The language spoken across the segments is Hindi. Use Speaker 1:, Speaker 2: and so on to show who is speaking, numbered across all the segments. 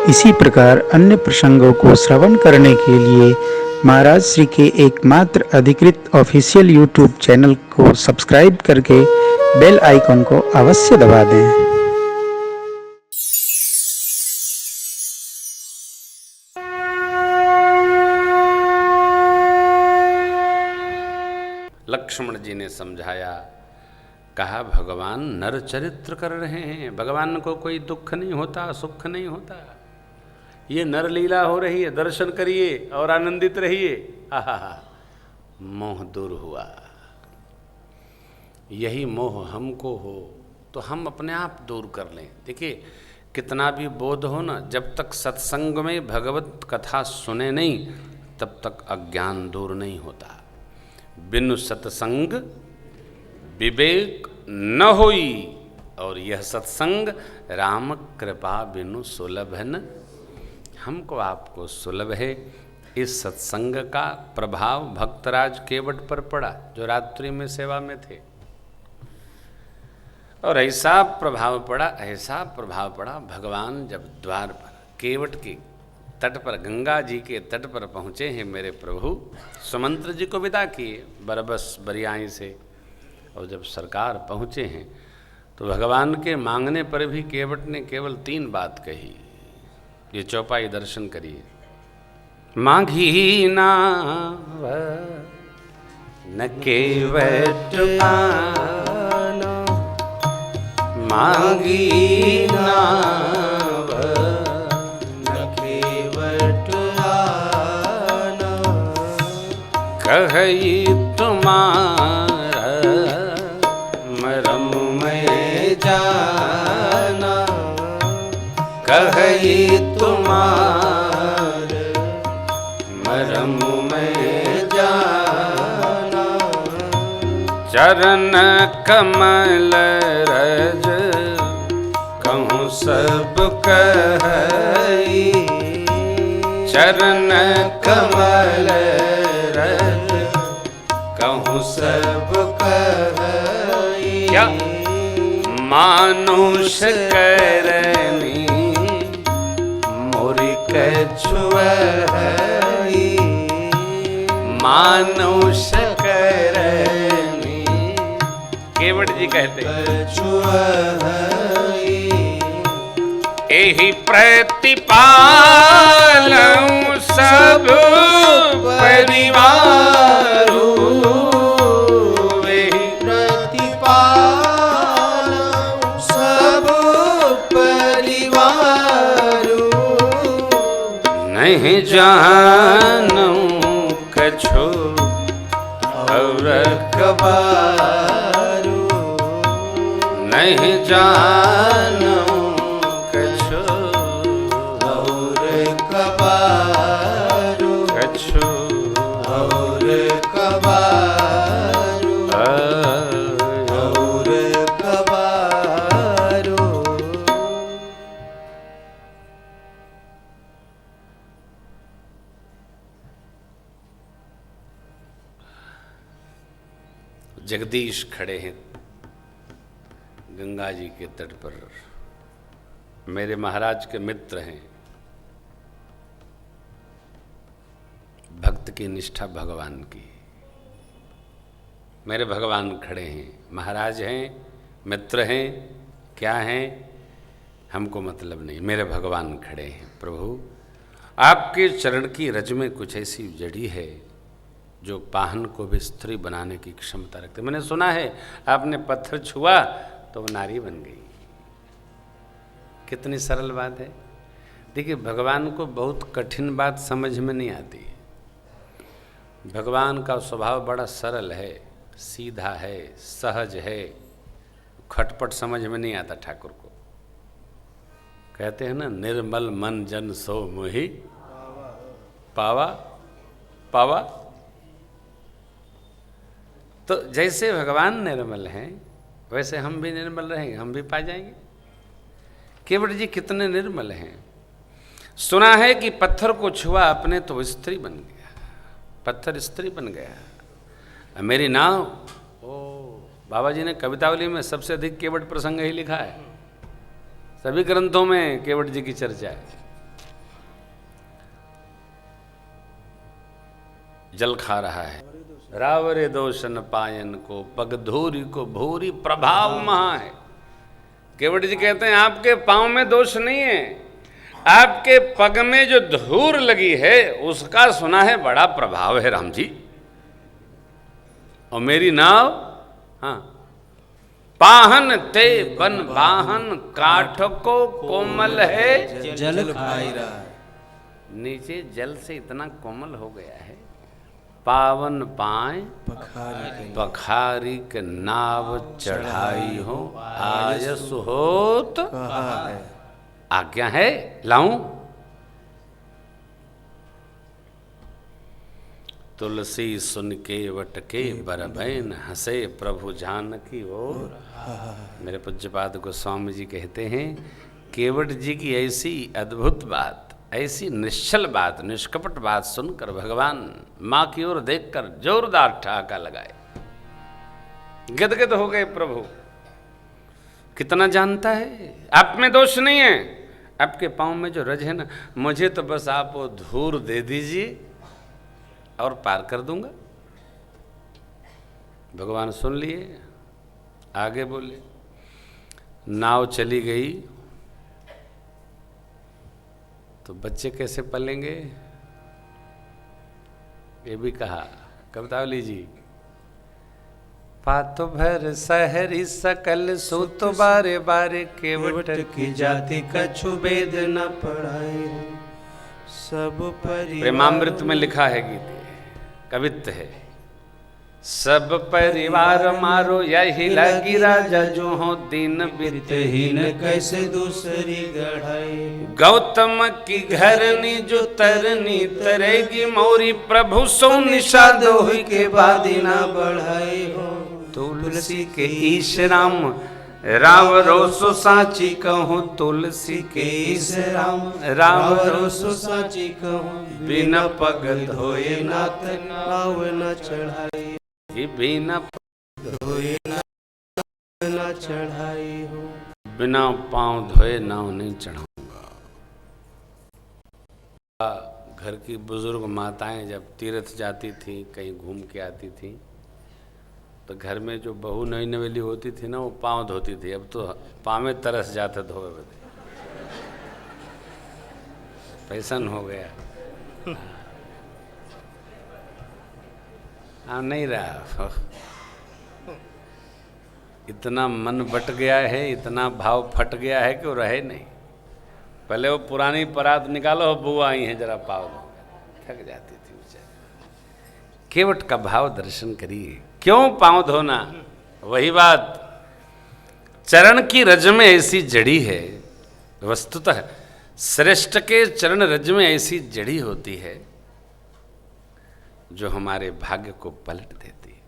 Speaker 1: इसी प्रकार अन्य प्रसंगों को श्रवण करने के लिए महाराज श्री के एकमात्र अधिकृत ऑफिशियल यूट्यूब चैनल को सब्सक्राइब करके बेल आइकन को अवश्य दबा दें।
Speaker 2: लक्ष्मण जी ने समझाया, कहा भगवान नर चरित्र कर रहे हैं, भगवान को कोई दुख नहीं होता, सुख नहीं होता, ये नर लीला हो रही है, दर्शन करिए और आनंदित रहिए। आहा, मोह दूर हुआ। यही मोह हमको हो तो हम अपने आप दूर कर लें। देखिए कितना भी बोध हो ना, जब तक सत्संग में भगवत कथा सुने नहीं तब तक अज्ञान दूर नहीं होता। बिनु सत्संग विवेक न होई, और यह सत्संग राम कृपा बिनु सुलभ है न। हमको आपको सुलभ है। इस सत्संग का प्रभाव भक्तराज केवट पर पड़ा जो रात्रि में सेवा में थे, और ऐसा प्रभाव पड़ा भगवान जब द्वार पर केवट के तट पर, गंगा जी के तट पर पहुँचे हैं मेरे प्रभु, सुमंत्र जी को विदा किए बरबस बरियाई से, और जब सरकार पहुँचे हैं तो भगवान के मांगने पर भी केवट ने केवल 3 बात कही। ये चौपाई दर्शन करिए। मांगी नाव न केवट आना, मांगी नाव न केवट आना, कही तुम्हारा मरम में जाना, कही तुम्हार मरम में जाना, चरण कमल रज कहूँ सब कही, चरण कमल रज कहूँ सब कही, क्या मानुष करनी मोरी कछुआई, मानुष करनी, केवट जी कहते एही प्रतिपालऊ सब परिवारू, एही प्रतिपालऊ सब परिवारू, नहीं जानूं कछु और कबारू, नहीं जानूं कछु और कबारू, कछु और कबारू, और कबारू। जगदीश खड़े हैं गंगा जी के तट पर, मेरे महाराज के मित्र हैं, भक्त की निष्ठा भगवान की। मेरे भगवान खड़े हैं, महाराज हैं, मित्र हैं, क्या हैं हमको मतलब नहीं, मेरे भगवान खड़े हैं। प्रभु आपके चरण की रज में कुछ ऐसी जड़ी है जो पाहन को भी स्त्री बनाने की क्षमता रखते। मैंने सुना है आपने पत्थर छुआ तो वो नारी बन गई। कितनी सरल बात है। देखिए भगवान को बहुत कठिन बात समझ में नहीं आती। भगवान का स्वभाव बड़ा सरल है, सीधा है, सहज है, खटपट समझ में नहीं आता ठाकुर को। कहते हैं ना, निर्मल मन जन सो मोहि पावा पावा। तो जैसे भगवान निर्मल हैं वैसे हम भी निर्मल रहेंगे, हम भी पा जाएंगे। केवट जी कितने निर्मल हैं। सुना है कि पत्थर को छुआ अपने तो स्त्री बन गया, पत्थर स्त्री बन गया। मेरी नाव, ओ बाबा जी ने कवितावली में सबसे अधिक केवट प्रसंग ही लिखा है। सभी ग्रंथों में केवट जी की चर्चा है। जल खा रहा है। रावरे दोषन पायन को पग धूरी को भूरी प्रभाव महा है। केवट जी कहते हैं आपके पांव में दोष नहीं है, आपके पग में जो धूर लगी है उसका सुना है बड़ा प्रभाव है राम जी। और मेरी नाव, हाँ, पाहन ते बन बाहन काठ को कोमल है
Speaker 3: जल खाई रहा है।
Speaker 2: नीचे जल से इतना कोमल हो गया है। पावन पाए पखारी के नाव चढ़ाई हो आयस होत आज्ञा है लाऊं। तुलसी सुन के वटके बरबैन हंसे प्रभु जानकी ओर। मेरे पूज्यपाद गोस्वामी जी कहते हैं केवट जी की ऐसी अद्भुत बात, ऐसी निश्चल बात, निष्कपट बात सुनकर भगवान मां की ओर देखकर जोरदार ठहाका लगाए, गदगद हो गए। प्रभु कितना जानता है, आप में दोष नहीं है, आपके पांव में जो रज है ना, मुझे तो बस आप वो धूर दे दीजिए और पार कर दूंगा। भगवान सुन लिए, आगे बोले। नाव चली गई तो बच्चे कैसे पलेंगे, ये भी कहा कवितावली जी। पातो भर सहरी सकल सूत बारे बारे केवट
Speaker 3: की जाति कछु भेद न पढ़ाई सब परिवार।
Speaker 2: प्रेमामृत में लिखा है गीत, कवित्व है। सब परिवार मारो यही लगी राजा जो हो दीन
Speaker 3: वित्तहीन कैसे दूसरी गढ़ाई।
Speaker 2: गौतम की घरनी जो तरनी तरेगी मोरी प्रभु सो निषाद हुई के बाद
Speaker 3: ना बढ़ाई हो।
Speaker 2: तुलसी के ईश राम राव रोसो साची कहूँ, तुलसी के ईश राम
Speaker 3: रोसो साची कहूँ।
Speaker 2: बिना पग धोए
Speaker 3: नाथ नाव न चढ़ाई,
Speaker 2: बिना
Speaker 3: धोए न चढ़ाई हो।
Speaker 2: बिना पांव धोए नाव नहीं चढ़ाऊंगा। घर की बुजुर्ग माताएं जब तीर्थ जाती थी, कहीं घूम के आती थी, तो घर में जो बहू नई नवेली होती थी ना, वो पांव धोती थी। अब तो पाँव में तरस जाते धोए बदे, फैशन हो गया। नहीं रहा, इतना मन बट गया है, इतना भाव फट गया है कि वो रहे नहीं। पहले वो पुरानी परात निकालो, बुआ आई हैं जरा पाव दो, थक जाती थी बेचारी। केवट का भाव दर्शन करिए, क्यों पांव धोना। वही बात, चरण की रज में ऐसी जड़ी है, वस्तुतः श्रेष्ठ के चरण रज में ऐसी जड़ी होती है जो हमारे भाग्य को पलट देती है।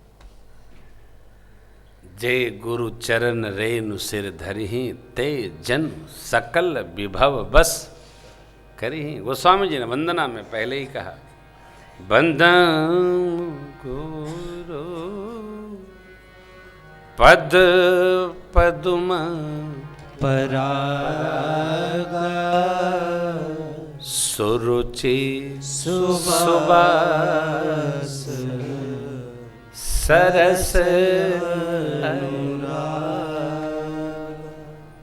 Speaker 2: जय गुरु चरण रेनु सिर धरिहि ते जन सकल विभव बस करिहि। गोस्वामी जी ने वंदना में पहले ही कहा, वंदन गुरु पद पदुम
Speaker 3: परागा
Speaker 2: सुरुचि
Speaker 3: सुबास
Speaker 2: सरस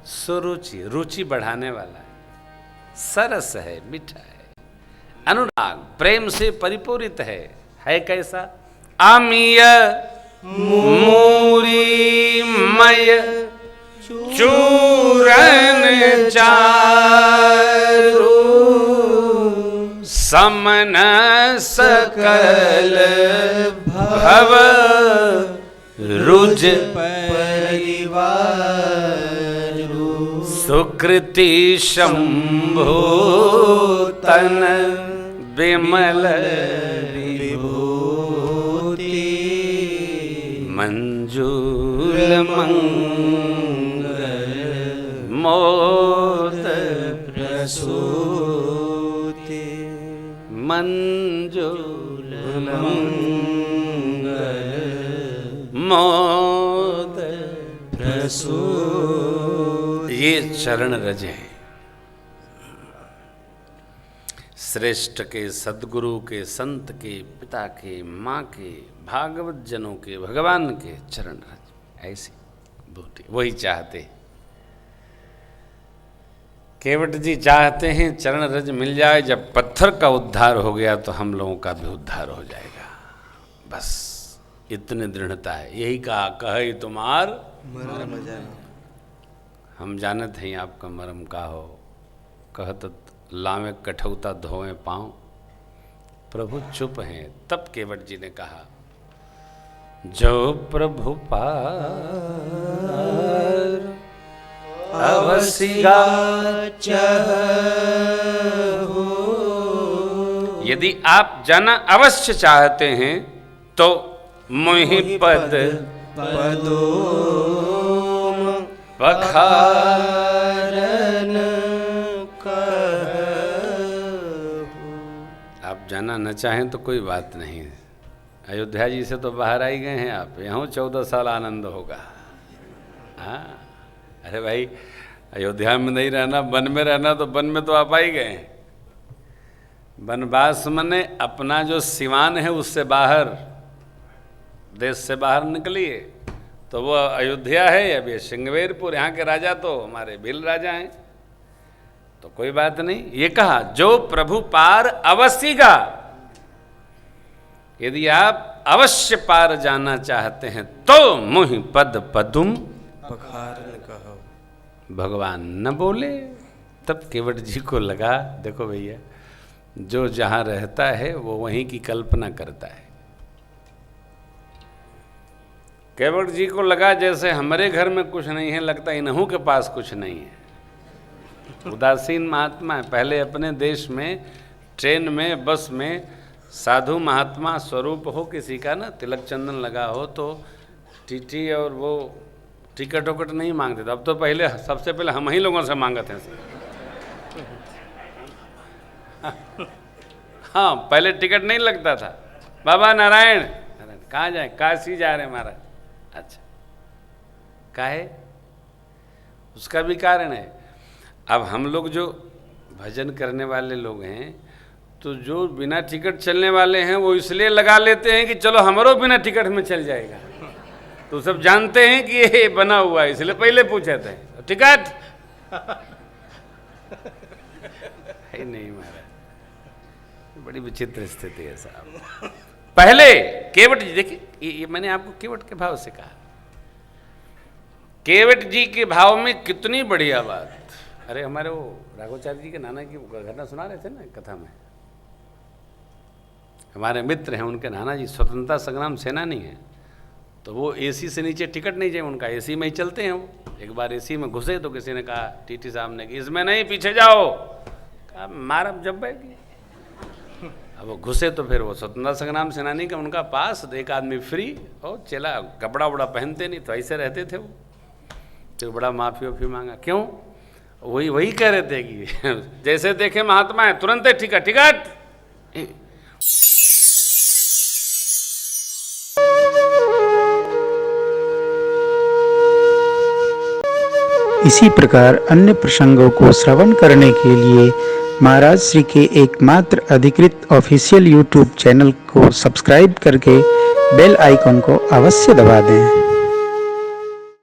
Speaker 2: सुरुचि, रुचि बढ़ाने वाला है, सरस है, मीठा है, अनुराग प्रेम से परिपूरित है कैसा। आमीय मूरी मय चूरन चारु समन सकल भव रुज
Speaker 3: परिवार
Speaker 2: सुकृति शंभो तन विमल
Speaker 3: विभूति
Speaker 2: मंजूल मंगल मोद
Speaker 3: प्रसूति
Speaker 2: मंजूल
Speaker 3: मंगल
Speaker 2: मोद
Speaker 3: प्रसूति।
Speaker 2: ये चरण रज है। श्रेष्ठ के, सद्गुरु के, संत के, पिता के, माँ के, भागवत जनों के, भगवान के चरण रज ऐसी बूटी वही चाहते। केवट जी चाहते हैं चरण रज मिल जाए, जब पत्थर का उद्धार हो गया तो हम लोगों का भी उद्धार हो जाएगा। बस इतनी दृढ़ता है। यही कहा, कहे तुम्हार
Speaker 3: मरम जाना।
Speaker 2: हम जानत हैं आपका मरम का हो, कहत लावे कठौता धोए पाँव, प्रभु चुप हैं। तब केवट जी ने कहा, जो प्रभु पार अवसिगा
Speaker 3: चाहो।
Speaker 2: यदि आप जाना अवश्य चाहते हैं तो मोहि पद
Speaker 3: पदोम
Speaker 2: बखार। आप जाना न चाहें तो कोई बात नहीं। अयोध्या जी से तो बाहर आई गए हैं आप, यहाँ 14 साल आनंद होगा। हाँ, अरे भाई अयोध्या में नहीं रहना, वन में रहना, तो वन में तो आप आ ही गए हैं। वनवास मने अपना जो सिवान है उससे बाहर, देश से बाहर निकलिए, तो वो अयोध्या है, अब ये श्रृंगवेरपुर, यहाँ के राजा तो हमारे भील राजा हैं, तो कोई बात नहीं। ये कहा, जो प्रभु पार अवसिगा, यदि आप अवश्य पार जाना चाहते हैं तो मुहि पद पदुम
Speaker 3: बखार कहो।
Speaker 2: भगवान न बोले। तब केवट जी को लगा, देखो भैया, जो जहाँ रहता है वो वहीं की कल्पना करता है। केवट जी को लगा जैसे हमारे घर में कुछ नहीं है, लगता इन्हों के पास कुछ नहीं है। उदासीन महात्मा है। पहले अपने देश में ट्रेन में, बस में साधु महात्मा स्वरूप हो किसी का ना, तिलक चंदन लगा हो, तो टीटी और वो टिकट वकट नहीं मांगते थे। अब तो पहले, सबसे पहले हम ही लोगों से मांगते हैं। हाँ, पहले टिकट नहीं लगता था। बाबा नारायण, कहाँ जाए? काशी जा रहे महाराज। अच्छा, काहे? उसका भी कारण है। अब हम लोग जो भजन करने वाले लोग हैं, तो जो बिना टिकट चलने वाले हैं वो इसलिए लगा लेते हैं कि चलो हमारो बिना टिकट में चल जाएगा। तो सब जानते हैं कि ये बना हुआ है, इसलिए पहले पूछे थे टिकट है नहीं महाराज। बड़ी विचित्र स्थिति है साहब। पहले केवट जी, देखिए ये मैंने आपको केवट के भाव से कहा। केवट जी के भाव में कितनी बढ़िया बात। अरे हमारे वो राघवाचार्य जी के नाना की घटना सुना रहे थे ना कथा में। हमारे मित्र हैं, उनके नाना जी स्वतंत्रता संग्राम सेनानी हैं, तो वो एसी से नीचे टिकट नहीं चाहिए उनका, एसी में ही चलते हैं वो। एक बार एसी में घुसे तो किसी ने कहा, टीटी साहब ने कि इसमें नहीं, पीछे जाओ। कहा मारब जब बैठी। अब वो घुसे तो फिर वो स्वतंत्रता संग्राम सेनानी का उनका पास, एक आदमी फ्री, और चला, कपड़ा वपड़ा पहनते नहीं, तो ऐसे रहते थे वो। तो बड़ा माफ़ी वाफ़ी मांगा। क्यों? वही कह रहे थे कि जैसे देखे महात्मा है तुरंत टिकट टिकट।
Speaker 1: इसी प्रकार अन्य प्रसंगों को श्रवण करने के लिए महाराज श्री के एकमात्र अधिकृत ऑफिशियल यूट्यूब चैनल को सब्सक्राइब करके बेल आइकन को अवश्य दबा दें।